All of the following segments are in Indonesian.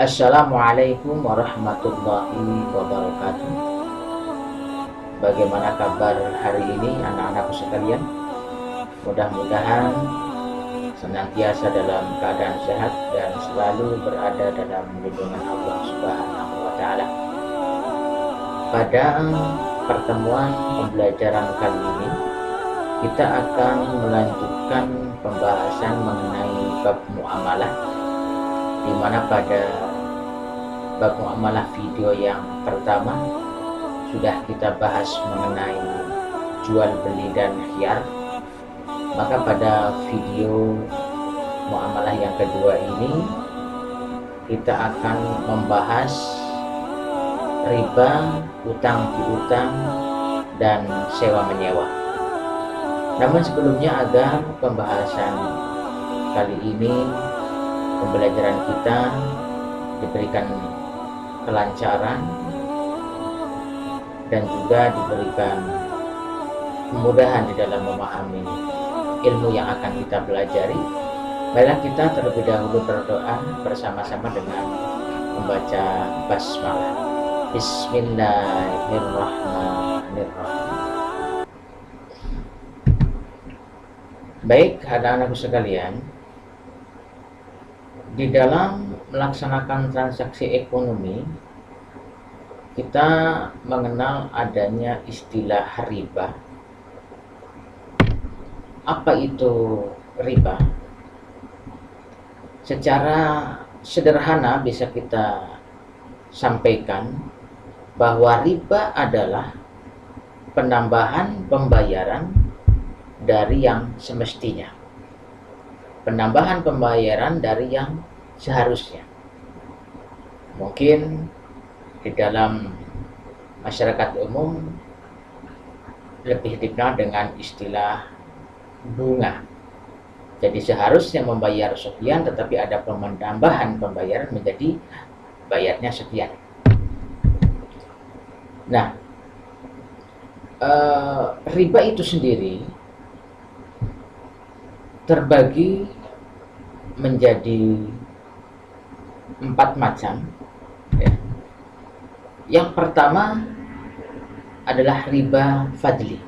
Assalamualaikum warahmatullahi wabarakatuh. Bagaimana kabar hari ini anak-anakku sekalian? Mudah-mudahan senantiasa dalam keadaan sehat dan selalu berada dalam lindungan Allah Subhanahu wa taala. Pada pertemuan pembelajaran kali ini kita akan melanjutkan pembahasan mengenai bab muamalah, di mana pada bab muamalah video yang pertama sudah kita bahas mengenai jual beli dan khiyar. Maka pada video muamalah yang kedua ini kita akan membahas riba, utang piutang, dan sewa menyewa. Namun sebelumnya, agar pembahasan kali ini, pembelajaran kita diberikan kelancaran dan juga diberikan kemudahan di dalam memahami ilmu yang akan kita pelajari, marilah kita terlebih dahulu berdoa bersama-sama dengan membaca basmalah. Bismillahirrahmanirrahim. Baik anak-anakku sekalian, di dalam melaksanakan transaksi ekonomi, kita mengenal adanya istilah riba. Apa itu riba? Secara sederhana bisa kita sampaikan bahwa riba adalah penambahan pembayaran dari yang semestinya, penambahan pembayaran dari yang seharusnya. Mungkin di dalam masyarakat umum lebih dikenal dengan istilah bunga. Jadi seharusnya membayar sekian, tetapi ada penambahan pembayaran menjadi bayarnya sekian. Nah, riba itu sendiri terbagi menjadi 4 macam. Yang pertama adalah riba fadli,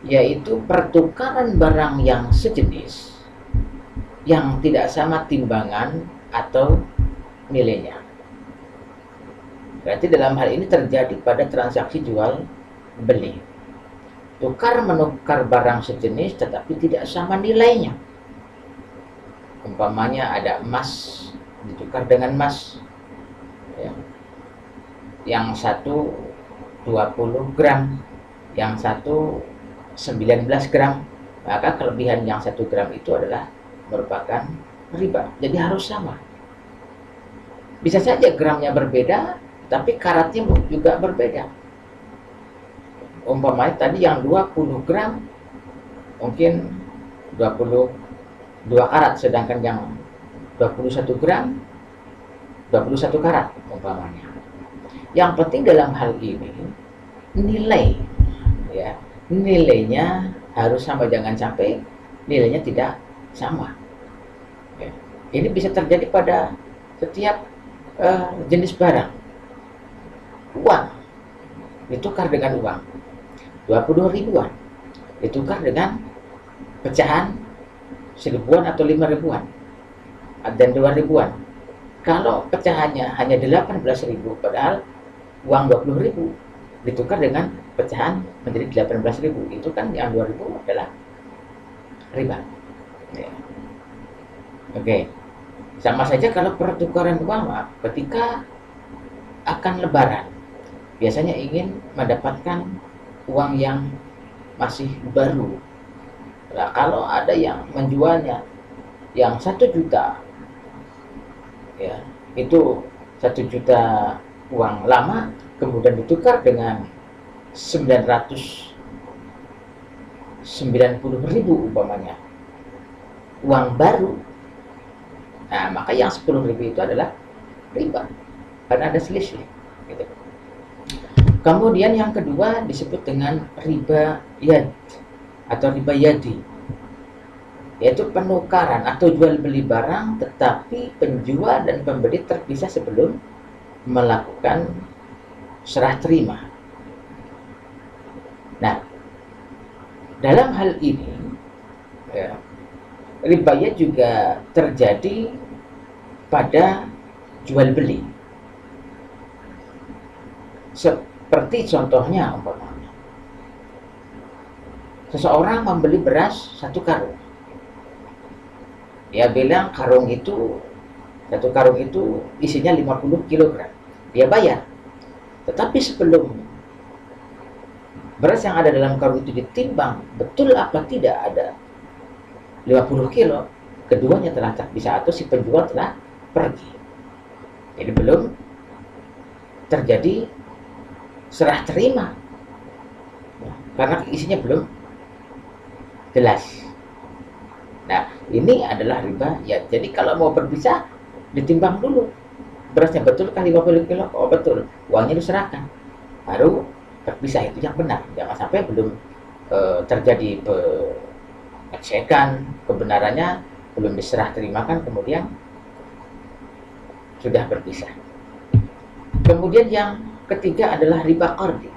yaitu pertukaran barang yang sejenis yang tidak sama timbangan atau nilainya. Berarti dalam hal ini terjadi pada transaksi jual beli, tukar menukar barang sejenis tetapi tidak sama nilainya. Umpamanya ada emas ditukar dengan emas, ya. Yang satu 20 gram, yang satu 19 gram, maka kelebihan yang 1 gram itu adalah merupakan riba. Jadi harus sama. Bisa saja gramnya berbeda, tapi karatnya juga berbeda. Umpamanya tadi yang 20 gram mungkin 22 karat, sedangkan yang 21 gram 21 karat umpamanya. Yang penting dalam hal ini nilai, ya, nilainya harus sama, jangan sampai nilainya tidak sama. Ya. Ini bisa terjadi pada setiap jenis barang. Uang ditukar dengan uang 20 ribuan ditukar dengan pecahan 1000-an atau 5 ribuan dan 2 ribuan. Kalau pecahannya hanya 18.000, padahal uang 20.000 ditukar dengan pecahan menjadi 18.000, itu kan yang 2.000 adalah riba. Ya. Oke. Sama saja kalau pertukaran uang, ketika akan lebaran, biasanya ingin mendapatkan uang yang masih baru. Nah, kalau ada yang menjualnya yang 1 juta, ya, itu 1 juta uang lama kemudian ditukar dengan 990.000 umpamanya uang baru. Nah, maka yang 10.000 itu adalah riba karena ada selisih, gitu. Kemudian yang kedua disebut dengan riba yad atau riba yadi. yaitu penukaran atau jual beli barang, tetapi penjual dan pembeli terpisah sebelum melakukan serah terima. Nah, dalam hal ini ya, ribanya juga terjadi pada jual beli. Seperti contohnya, umpamanya seseorang membeli beras 1 karung. Dia bilang satu karung itu isinya 50 kilogram. Dia bayar. Tetapi sebelum beras yang ada dalam karung itu ditimbang, betul apa tidak ada 50 kilo, keduanya telah terpisah atau si penjual telah pergi. Jadi belum terjadi serah terima, karena isinya belum jelas. Nah, ini adalah riba ya. Jadi kalau mau berpisah, ditimbang dulu. Berasnya betulkah 50 kilo? Oh betul, uangnya diserahkan. Baru berpisah, itu yang benar. Jangan sampai belum terjadi pengecekan kebenarannya, belum diserah terimakan, kemudian sudah berpisah. Kemudian yang ketiga adalah riba qardi.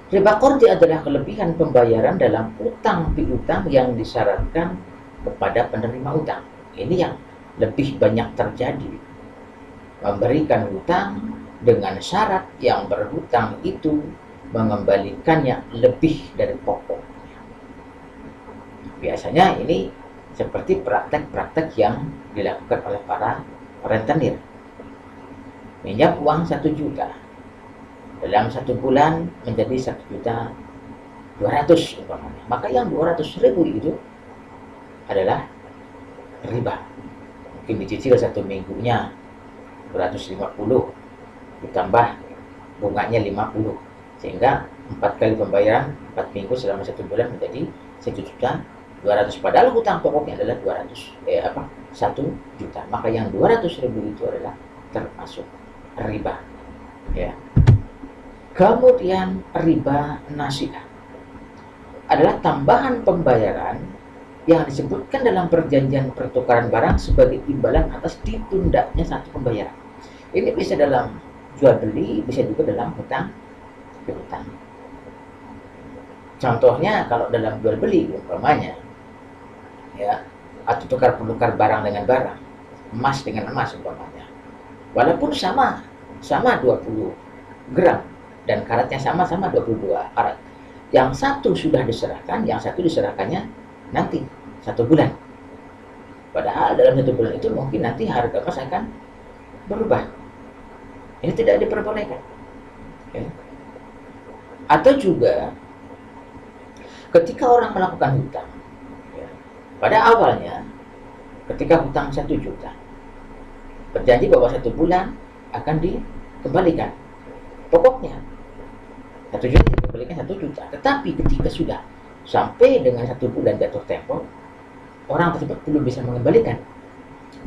Riba qardi adalah kelebihan pembayaran dalam utang piutang yang disyaratkan kepada penerima utang. Ini yang lebih banyak terjadi. Memberikan hutang dengan syarat yang berhutang itu mengembalikannya lebih dari pokoknya. Biasanya ini seperti praktek-praktek yang dilakukan oleh para rentenir. Minjam uang 1 juta. Dalam 1 bulan menjadi 1.200.000 umpamanya. Maka yang 200.000 itu adalah riba. Mungkin dicicil 1 minggunya 250, ditambah bunganya 50, sehingga 4 kali pembayaran 4 minggu selama 1 bulan menjadi 1.200.000. Padahal hutang pokoknya adalah 1 juta. Maka yang 200.000 itu adalah termasuk riba. Ya. Kemudian riba nasi'ah adalah tambahan pembayaran yang disebutkan dalam perjanjian pertukaran barang sebagai imbalan atas ditundanya satu pembayaran. Ini bisa dalam jual beli, bisa juga dalam hutang piutang. Contohnya kalau dalam jual beli umpamanya, ya, atau tukar menukar barang dengan barang, emas dengan emas umpamanya, walaupun sama 20 gram dan karatnya sama-sama 22 karat, yang satu sudah diserahkan, yang satu diserahkannya nanti 1 bulan. Padahal dalam 1 bulan itu mungkin nanti harga emas akan berubah. Ini tidak diperbolehkan. Ya. Atau juga ketika orang melakukan hutang, ya, pada awalnya ketika hutang 1 juta, berjanji bahwa 1 bulan akan dikembalikan pokoknya 1 juta, dikembalikan 1 juta. Tetapi ketika sudah sampai dengan 1 bulan jatuh tempo, orang tersebut belum bisa mengembalikan,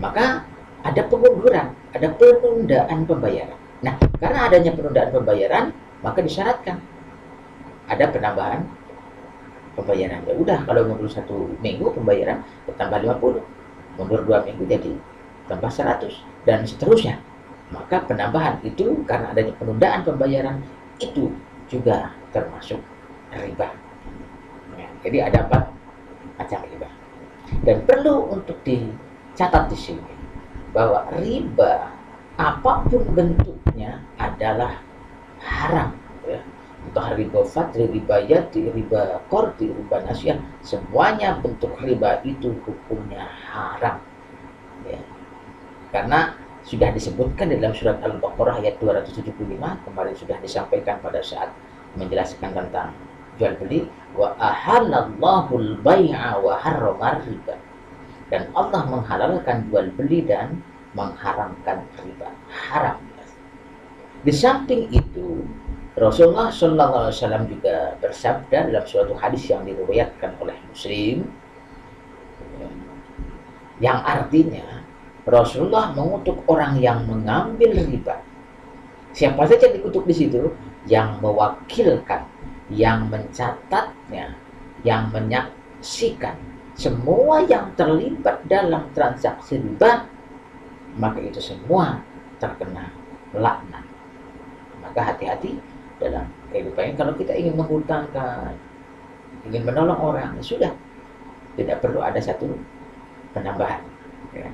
maka ada pengunduran, ada penundaan pembayaran. Nah, karena adanya penundaan pembayaran, maka disyaratkan ada penambahan pembayaran. Ya udah, kalau mundur 1 minggu pembayaran bertambah 50, mundur 2 minggu jadi tambah 100, dan seterusnya. Maka penambahan itu karena adanya penundaan pembayaran itu juga termasuk riba. Ya, jadi ada 4 macam riba. Dan perlu untuk dicatat di sini bahwa riba apapun bentuknya adalah haram. Ya. Entah riba fadli, riba yati, riba qardi, riba nasi'ah, semuanya bentuk riba itu hukumnya haram. Ya. Karena sudah disebutkan dalam surat Al-Baqarah ayat 275, kemarin sudah disampaikan pada saat menjelaskan tentang jual beli, wa ahallallahu al-bai'a wa harramar riba. Dan Allah menghalalkan jual beli dan mengharamkan riba. Haram. Di samping itu, Rasulullah SAW juga bersabda dalam suatu hadis yang diriwayatkan oleh Muslim, yang artinya Rasulullah mengutuk orang yang mengambil riba. Siapa saja dikutuk di situ? Yang mewakilkan, yang mencatatnya, yang menyaksikan semua yang terlibat dalam transaksi riba, maka itu semua terkena laknat. Maka hati-hati dalam kehidupan. Kalau kita ingin menghutangkan, ingin menolong orang, ya sudah, tidak perlu ada satu penambahan. Ya.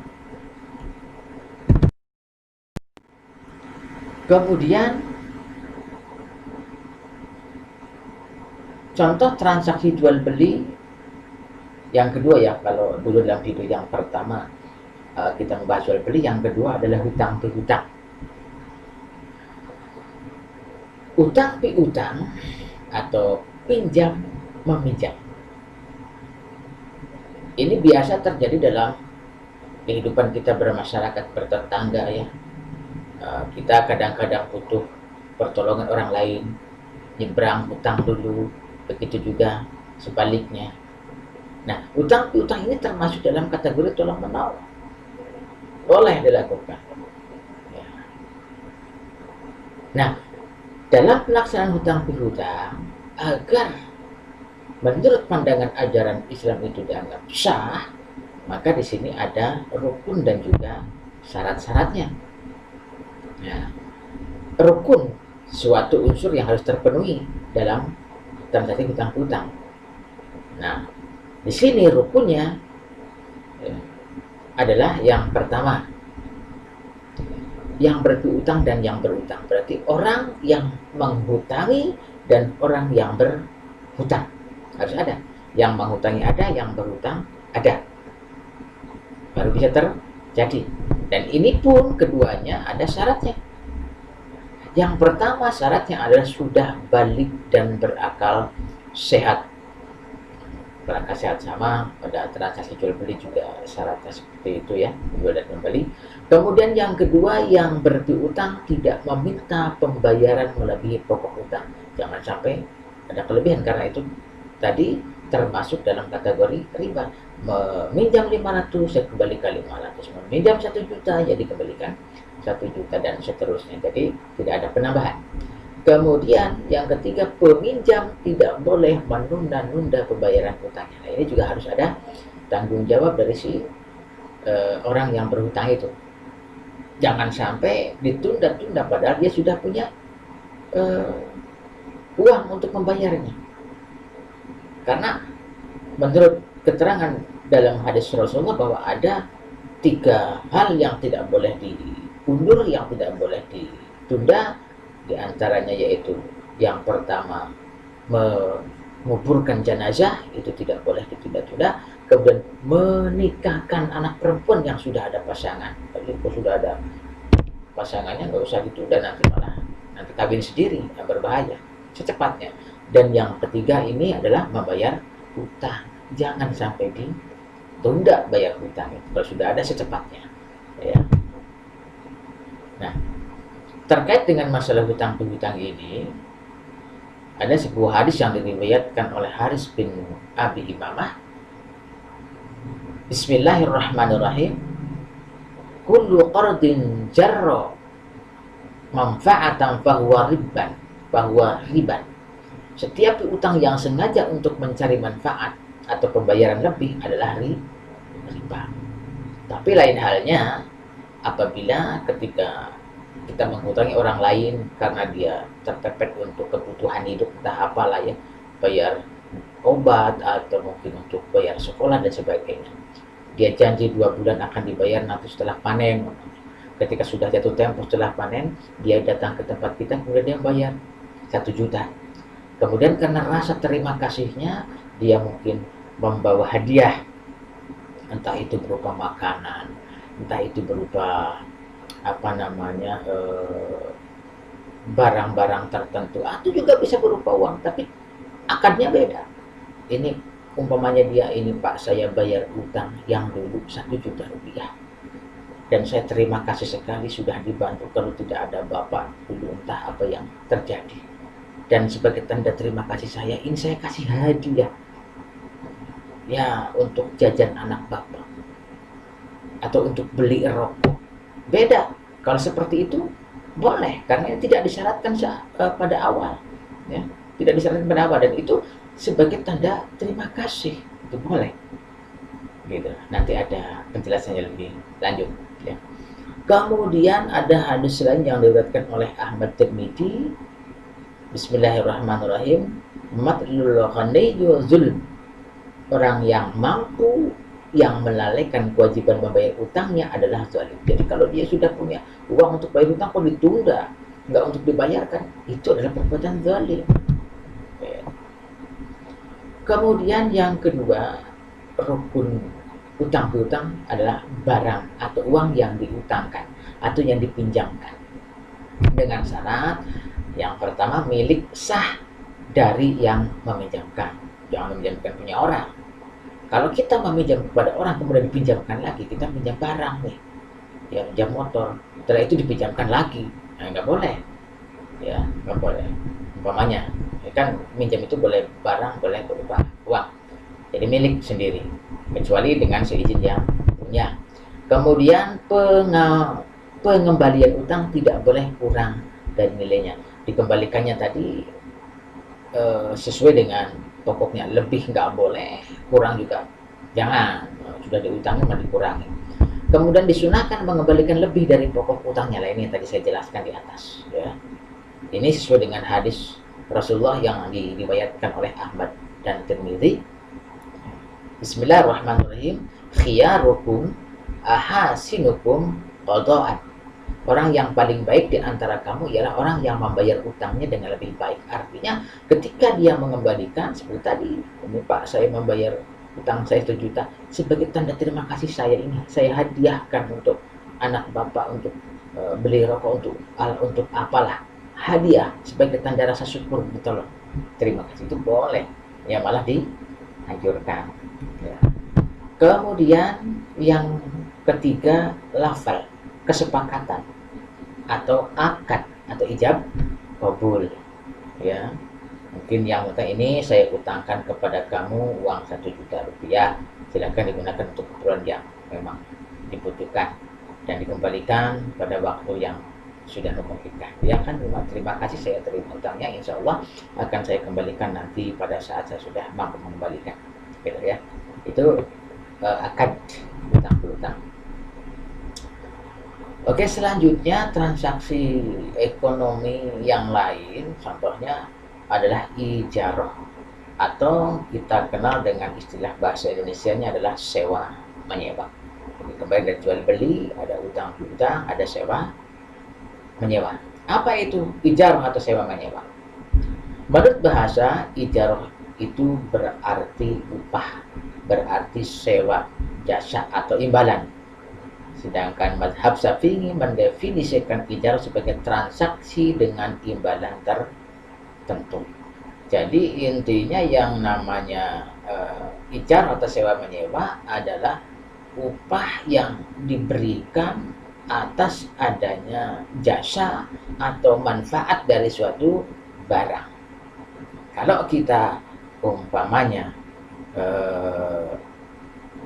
Kemudian contoh transaksi jual beli yang kedua ya, kalau dulu dalam video yang pertama kita membahas jual beli, yang kedua adalah hutang piutang. Utang piutang atau pinjam meminjam ini biasa terjadi dalam kehidupan kita bermasyarakat, bertetangga ya. Kita kadang-kadang butuh pertolongan orang lain, nyebrang hutang dulu, begitu juga sebaliknya. Nah, utang piutang ini termasuk dalam kategori tolong menolong, boleh dilakukan ya. Nah, dalam pelaksanaan hutang piutang, agar menurut pandangan ajaran Islam itu dianggap sah, maka di sini ada rukun dan juga syarat-syaratnya. Ya. Rukun suatu unsur yang harus terpenuhi dalam transaksi hutang piutang. Nah, di sini rukunnya ya, adalah yang pertama, yang berpiutang dan yang berutang. Berarti orang yang menghutangi dan orang yang berhutang harus ada. Yang menghutangi ada, yang berhutang ada, baru bisa terjadi. Dan ini pun keduanya ada syaratnya. Yang pertama syaratnya adalah sudah balik dan berakal sehat. Berakal sehat sama pada transaksi jual beli juga syaratnya seperti itu ya, jual dan membeli. Kemudian yang kedua, yang berpiutang tidak meminta pembayaran melebihi pokok utang. Jangan sampai ada kelebihan, karena itu tadi termasuk dalam kategori riba. Meminjam 500 saya kembalikan 500, meminjam 1 juta ya dikembalikan 1 juta, dan seterusnya. Jadi tidak ada penambahan. Kemudian yang ketiga, peminjam tidak boleh menunda-nunda pembayaran hutangnya. Nah, ini juga harus ada tanggung jawab dari si orang yang berhutang itu. Jangan sampai ditunda-tunda padahal dia sudah punya uang untuk membayarnya. Karena menurut keterangan dalam hadis Rasulullah bahwa ada 3 hal yang tidak boleh diundur, yang tidak boleh ditunda. Di antaranya yaitu yang pertama, menguburkan jenazah, itu tidak boleh ditunda-tunda. Kemudian menikahkan anak perempuan yang sudah ada pasangan. Tapi kalau sudah ada pasangannya nggak usah ditunda, nanti kawin sendiri, yang berbahaya, secepatnya. Dan yang ketiga ini adalah membayar hutang. Jangan sampai ditunda bayar hutang itu, kalau sudah ada secepatnya ya. Nah, terkait dengan masalah hutang piutang ini, ada sebuah hadis yang diriwayatkan oleh Haris bin Abi Imamah. Bismillahirrahmanirrahim. Kullu qardin jarra manfa'atan fahuwa riban. Setiap piutang yang sengaja untuk mencari manfaat atau pembayaran lebih adalah riba. Tapi lain halnya apabila ketika kita menghutangi orang lain karena dia terpepet untuk kebutuhan hidup, entah apalah ya, bayar obat atau mungkin untuk bayar sekolah dan sebagainya. Dia janji 2 bulan akan dibayar nanti setelah panen. Ketika sudah jatuh tempo setelah panen, dia datang ke tempat kita, kemudian dia bayar 1 juta. Kemudian karena rasa terima kasihnya, dia mungkin membawa hadiah, entah itu berupa makanan, entah itu berupa barang-barang tertentu, atau juga bisa berupa uang, tapi akadnya beda. Ini umpamanya dia, ini Pak, saya bayar utang yang dulu 1 juta rupiah, dan saya terima kasih sekali sudah dibantu, kalau tidak ada Bapak dulu entah apa yang terjadi, dan sebagai tanda terima kasih saya, ini saya kasih hadiah ya untuk jajan anak Bapak atau untuk beli rokok. Beda. Kalau seperti itu boleh, karena tidak disyaratkan pada awal ya, tidak disyaratkan pada awal, dan itu sebagai tanda terima kasih, itu boleh. gitu. Nanti ada penjelasannya lebih lanjut ya. Kemudian ada hadis lain yang diriwayatkan oleh Ahmad Tirmidzi. Bismillahirrahmanirrahim. Matlul ghaniyyu zulm. Orang yang mampu yang melalaikan kewajiban membayar utangnya adalah zalim. Jadi kalau dia sudah punya uang untuk bayar utang kok ditunda, nggak untuk dibayarkan, itu adalah perbuatan zalim. Kemudian yang kedua, rukun utang piutang adalah barang atau uang yang diutangkan atau yang dipinjamkan dengan syarat yang pertama milik sah dari yang meminjamkan, jangan meminjamkan punya orang. Kalau kita meminjam kepada orang kemudian dipinjamkan lagi, kita pinjam barang nih, ya pinjam motor, setelah itu dipinjamkan lagi, nah, nggak boleh, ya nggak boleh. Umpamanya, ya kan minjam itu boleh barang, boleh berupa uang, jadi milik sendiri, kecuali dengan seizin yang punya. Kemudian pengembalian utang tidak boleh kurang dari nilainya, dikembalikannya tadi sesuai dengan pokoknya, lebih nggak boleh, kurang juga jangan, sudah diutangin malah dikurangi. Kemudian disunahkan mengembalikan lebih dari pokok utangnya, lah ini yang tadi saya jelaskan di atas ya. Ini sesuai dengan hadis Rasulullah yang diriwayatkan oleh Ahmad dan Tirmidzi. Bismillahirrahmanirrahim. Khiyarukum ahasinukum qada'an. Orang yang paling baik di antara kamu ialah orang yang membayar utangnya dengan lebih baik. Artinya ketika dia mengembalikan, seperti tadi, ini Pak, saya membayar utang saya 1 juta, sebagai tanda terima kasih saya ini, saya hadiahkan untuk anak Bapak, untuk beli rokok, untuk apalah, hadiah sebagai tanda rasa syukur, ditolong, terima kasih, itu boleh, ya malah dianjurkan ya. Kemudian yang ketiga, lafal, kesepakatan atau akad atau ijab kabul ya. Mungkin yang utang ini saya utangkan kepada kamu uang 1 juta rupiah, silakan digunakan untuk keperluan yang memang dibutuhkan dan dikembalikan pada waktu yang sudah memungkinkan. Ya kan, terima kasih, saya terima utangnya, insya Allah akan saya kembalikan nanti pada saat saya sudah mampu mengembalikan gitu ya. Itu akad utang piutang. Oke, selanjutnya transaksi ekonomi yang lain, contohnya adalah ijarah, atau kita kenal dengan istilah bahasa Indonesianya adalah sewa menyewa. Jadi kembali dari jual beli, ada utang piutang, ada sewa menyewa. Apa itu ijarah atau sewa menyewa? Menurut bahasa, ijarah itu berarti upah, berarti sewa jasa atau imbalan. Sedangkan mazhab Syafi'i mendefinisikan ijarah sebagai transaksi dengan imbalan tertentu. Jadi intinya yang namanya ijarah atau sewa menyewa adalah upah yang diberikan atas adanya jasa atau manfaat dari suatu barang. Kalau kita umpamanya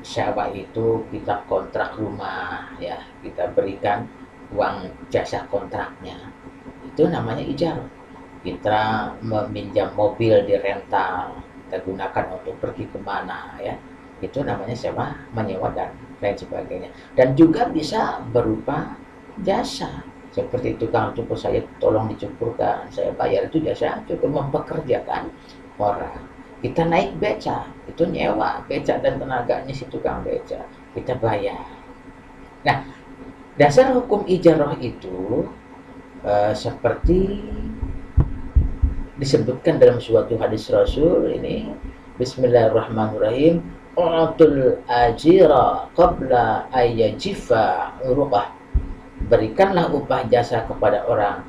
sewa itu kita kontrak rumah ya, kita berikan uang jasa kontraknya, itu namanya ijarah. Kita meminjam mobil di rental, kita gunakan untuk pergi kemana ya, itu namanya sewa menyewa dan lain sebagainya. Dan juga bisa berupa jasa, seperti tukang cukur, saya tolong dicukurkan, saya bayar, itu jasa, cukup mempekerjakan orang. Kita naik beca, itu nyewa beca dan tenaganya si tukang beca, kita bayar. Nah, dasar hukum ijarah itu seperti disebutkan dalam suatu hadis Rasul ini, Bismillahirrahmanirrahim, u'tul ajira qabla ayyajifa uruqah. Berikanlah upah jasa kepada orang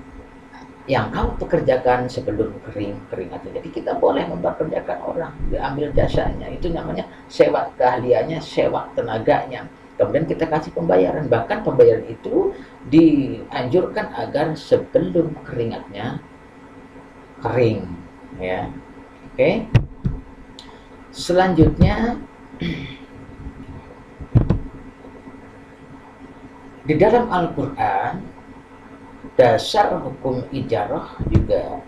yang kamu pekerjakan sebelum kering keringatnya. Jadi kita boleh mempekerjakan orang, diambil jasanya, itu namanya sewa keahliannya, sewa tenaganya, kemudian kita kasih pembayaran. Bahkan pembayaran itu dianjurkan agar sebelum keringatnya kering ya. Oke. Selanjutnya di dalam Al-Qur'an dasar hukum ijarah juga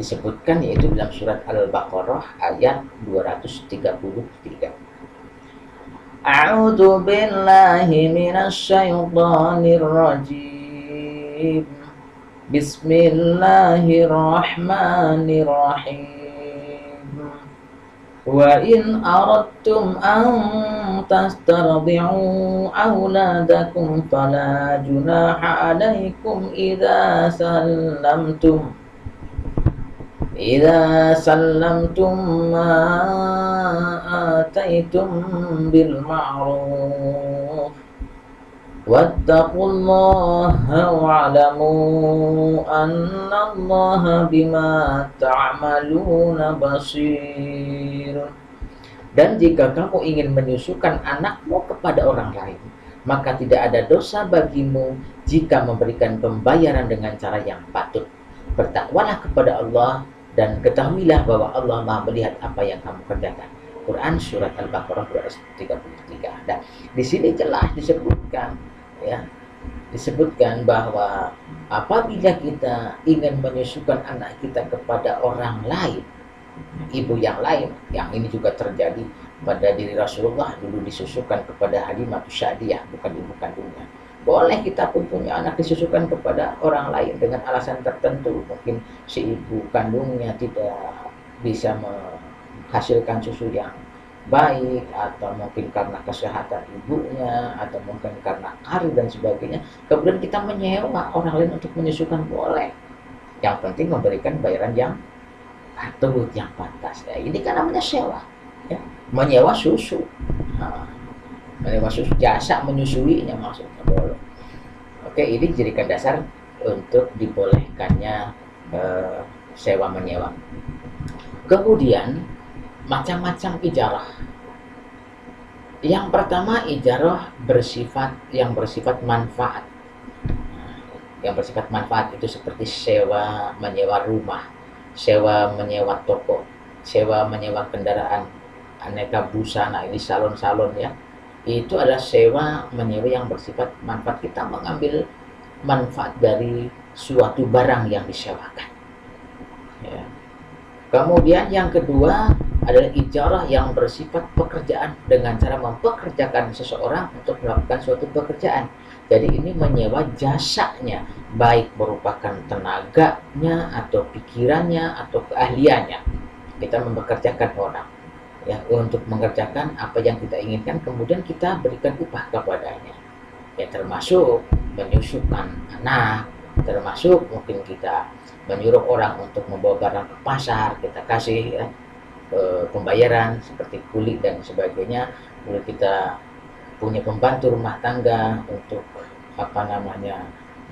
disebutkan, yaitu dalam surat Al-Baqarah ayat 233. A'udzu billahi minasy syaithanir rajim. Bismillahirrahmanirrahim. Wa in aradtum an tastardi'u auladakum fala junaha 'alaikum idza sallamtum ma ataitum bil ma'ruf wattaqullaha wa'lamu annallaha bima ta'maluna basir. Dan jika kamu ingin menyusukan anakmu kepada orang lain, maka tidak ada dosa bagimu jika memberikan pembayaran dengan cara yang patut. Bertakwalah kepada Allah dan ketahuilah bahwa Allah Maha melihat apa yang kamu kerjakan. Quran surat Al-Baqarah ayat 33. Dan di sini jelas disebutkan, ya, disebutkan bahwa apabila kita ingin menyusukan anak kita kepada orang lain, ibu yang lain, yang ini juga terjadi pada diri Rasulullah, dulu disusukan kepada Halimah Sa'diyah, bukan ibu kandungnya. Boleh kita pun punya anak disusukan kepada orang lain dengan alasan tertentu. Mungkin si ibu kandungnya tidak bisa menghasilkan susu yang baik, atau mungkin karena kesehatan ibunya, atau mungkin karena karir dan sebagainya. Kemudian kita menyewa orang lain untuk menyusukan, boleh. Yang penting memberikan bayaran yang patut, yang pantas. Ya, ini kan namanya sewa, ya, menyewa susu. Nah, menyewa susu, jasa menyusuinya maksudnya, boleh. Oke, ini jadikan dasar untuk dibolehkannya sewa menyewa. Kemudian macam-macam ijarah. Yang pertama, ijarah yang bersifat manfaat. Yang bersifat manfaat itu seperti sewa menyewa rumah, sewa menyewa toko, sewa menyewa kendaraan, aneka busana, ini salon-salon, ya. Itu adalah sewa menyewa yang bersifat manfaat. Kita mengambil manfaat dari suatu barang yang disewakan, ya. Kemudian yang kedua adalah ijarah yang bersifat pekerjaan, dengan cara mempekerjakan seseorang untuk melakukan suatu pekerjaan. Jadi ini menyewa jasanya, baik merupakan tenaganya atau pikirannya atau keahliannya. Kita mempekerjakan orang, ya, untuk mengerjakan apa yang kita inginkan, kemudian kita berikan upah kepadanya, ya, termasuk menyusukan anak, termasuk mungkin kita menyuruh orang untuk membawa barang ke pasar, kita kasih, ya, pembayaran seperti kulit dan sebagainya. Kemudian kita punya pembantu rumah tangga untuk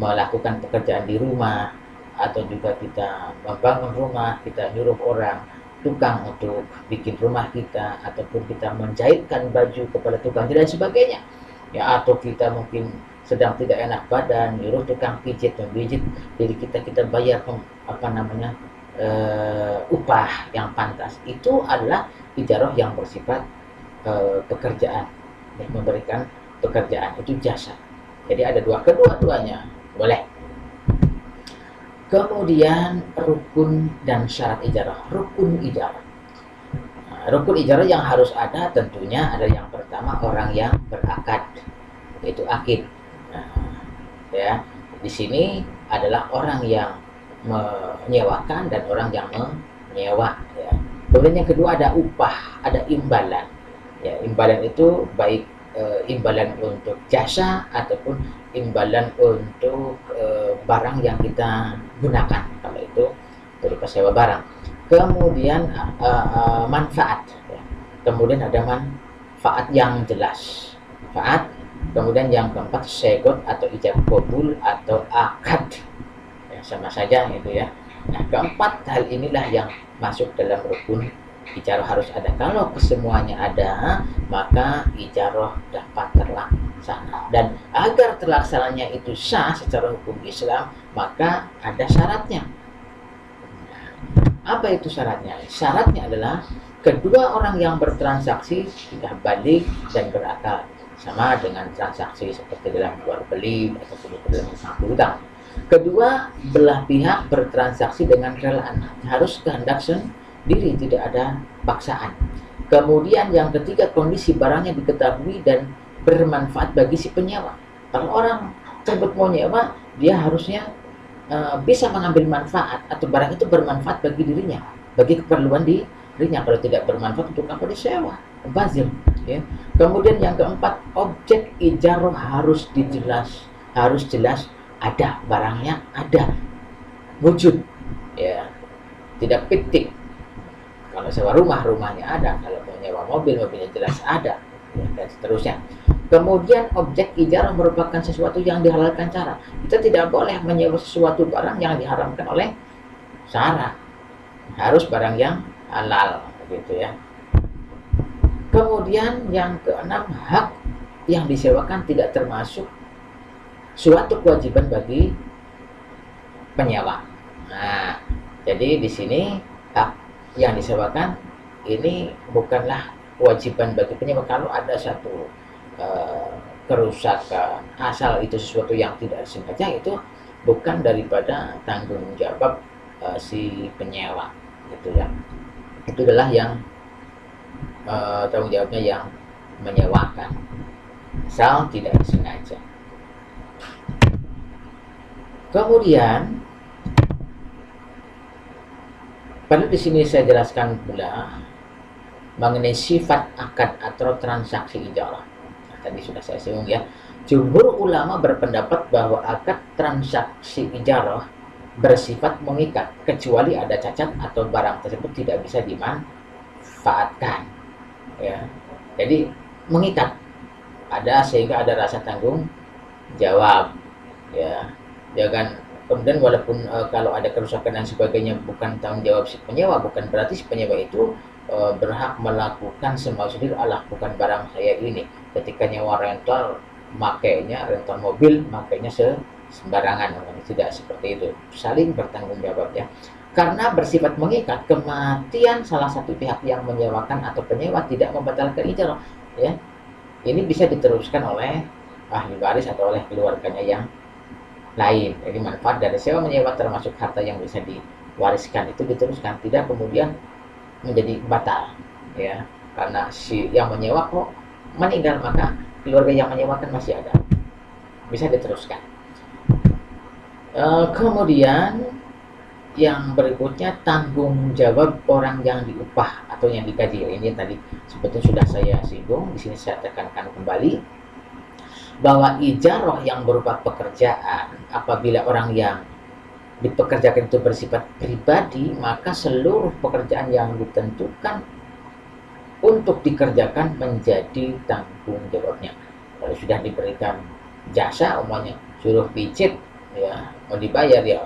melakukan pekerjaan di rumah, atau juga kita membangun rumah, kita nyuruh orang tukang untuk bikin rumah kita, ataupun kita menjahitkan baju kepada tukang dan sebagainya, ya. Atau kita mungkin sedang tidak enak badan, nyuruh tukang pijit membijit, jadi kita bayar upah yang pantas. Itu adalah ijarah yang bersifat pekerjaan, ya, memberikan pekerjaan, itu jasa. Jadi ada kedua-duanya boleh. Kemudian rukun dan syarat ijarah. Rukun ijarah. Nah, rukun ijarah yang harus ada tentunya ada yang pertama orang yang berakad, yaitu akid. Nah, ya, di sini adalah orang yang menyewakan dan orang yang menyewa, ya. Kemudian yang kedua ada upah, ada imbalan. Ya, imbalan itu baik imbalan untuk jasa ataupun imbalan untuk barang yang kita gunakan, kalau itu berupa sewa barang. Kemudian manfaat, ya. Kemudian ada manfaat yang jelas, manfaat. Kemudian yang keempat segot atau ijab kabul atau akad, ya, sama saja itu, ya. Nah, keempat hal inilah yang masuk dalam rukun ijarah harus ada. Kalau kesemuanya ada, maka ijarah dapat terlaksana. Dan agar terlaksananya itu sah secara hukum Islam, maka ada syaratnya. Apa itu syaratnya? Syaratnya adalah kedua orang yang bertransaksi sudah balik dan berakal, sama dengan transaksi seperti dalam jual beli ataupun dalam hutang. Kedua belah pihak bertransaksi dengan relaan, harus kehendak sendiri, tidak ada paksaan. Kemudian yang ketiga, kondisi barangnya diketahui dan bermanfaat bagi si penyewa. Kalau orang tersebut mau nyewa, dia harusnya bisa mengambil manfaat atau barang itu bermanfaat bagi dirinya, bagi keperluan dirinya. Kalau tidak bermanfaat, untuk apa disewa? Bazir, ya. Kemudian yang keempat, objek ijarah harus jelas ada barangnya, ada wujud, ya, tidak fiktif. Kalau sewa rumah, rumahnya ada. Kalau mau nyewa mobil, mobilnya jelas ada, ya, dan seterusnya. Kemudian objek ijarah merupakan sesuatu yang dihalalkan cara. Kita tidak boleh menyewa sesuatu barang yang diharamkan oleh syara. Harus barang yang halal, gitu ya. Kemudian yang keenam, hak yang disewakan tidak termasuk suatu kewajiban bagi penyewa. Nah, jadi di sini hak yang disewakan ini bukanlah kewajiban bagi penyewa. Kalau ada satu kerusakan, asal itu sesuatu yang tidak sengaja, itu bukan daripada tanggung jawab si penyewa, gitu ya. Itu adalah yang tanggung jawabnya yang menyewakan, asal tidak disengaja. Kemudian perlu di sini saya jelaskan pula mengenai sifat akad atau transaksi ijarah. Nah, tadi sudah saya singgung ya. Jumhur ulama berpendapat bahwa akad transaksi ijarah bersifat mengikat kecuali ada cacat atau barang tersebut tidak bisa dimanfaatkan. Ya, jadi mengikat ada sehingga ada rasa tanggung jawab. Ya, jangan kemudian walaupun kalau ada kerusakan dan sebagainya bukan tanggung jawab si penyewa, bukan berarti si penyewa itu berhak melakukan semau sendiri. Allah, bukan barang saya ini. Ketika nyewa rental, makainya rental mobil, makainya sembarangan. Tidak seperti itu. Saling bertanggung jawab ya. Karena bersifat mengikat, kematian salah satu pihak yang menyewakan atau penyewa tidak membatalkan ijarah. Ya, ini bisa diteruskan oleh ahli waris atau oleh keluarganya yang lain. Jadi manfaat dari sewa menyewa termasuk harta yang bisa diwariskan, itu diteruskan, tidak kemudian menjadi batal, ya, karena si yang menyewa kok meninggal, maka keluarga yang menyewakan masih ada, bisa diteruskan. Kemudian yang berikutnya, tanggung jawab orang yang diupah atau yang digaji. Ini tadi sebetulnya sudah saya singgung, di sini saya tekankan kembali bahwa ijarah yang berupa pekerjaan, apabila orang yang dipekerjakan itu bersifat pribadi, maka seluruh pekerjaan yang ditentukan untuk dikerjakan menjadi tanggung jawabnya. Kalau sudah diberikan jasa, umumnya suruh pijit, ya, mau dibayar, ya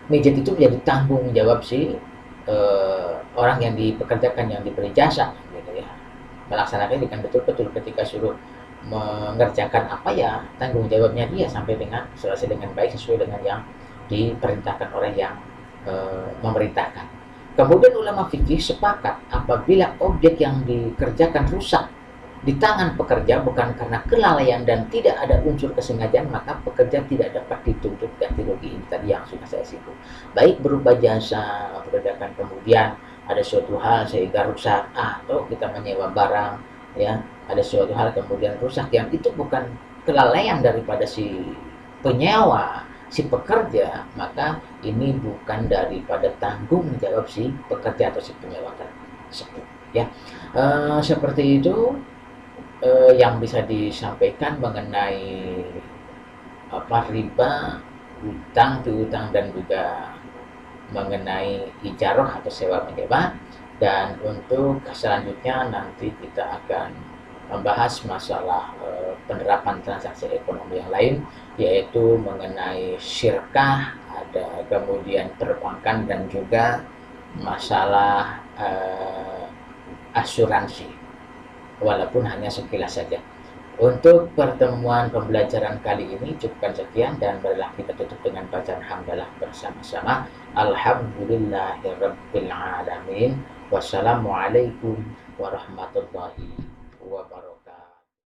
pijit itu menjadi tanggung jawab si orang yang dipekerjakan, yang diberi jasa, gitu ya. Melaksanakan dengan betul-betul. Ketika suruh mengerjakan apa, ya tanggung jawabnya dia sampai dengan selesai dengan baik sesuai dengan yang diperintahkan oleh yang memerintahkan. Kemudian ulama fikih sepakat apabila objek yang dikerjakan rusak di tangan pekerja bukan karena kelalaian dan tidak ada unsur kesengajaan, maka pekerja tidak dapat dituntut ganti rugi. Ini tadi yang sudah saya singgung. Baik berupa jasa pekerjaan, kemudian ada suatu hal sehingga rusak, atau kita menyewa barang, ya, ada suatu hal kemudian rusak, yang itu bukan kelalaian daripada si penyewa, si pekerja, maka ini bukan daripada tanggung jawab si pekerja atau si penyewa tersebut, ya. Seperti itu yang bisa disampaikan mengenai riba, utang piutang, dan juga mengenai ijarah atau sewa menyewa. Dan untuk selanjutnya nanti kita akan membahas masalah penerapan transaksi ekonomi yang lain, yaitu mengenai syirkah, ada kemudian perbankan, dan juga masalah asuransi, walaupun hanya sekilas saja. Untuk pertemuan pembelajaran kali ini cukupkan sekian, dan marilah kita tutup dengan bacaan hamdalah bersama-sama. Alhamdulillahirabbil alamin. Wassalamualaikum warahmatullahi wabarakatuh.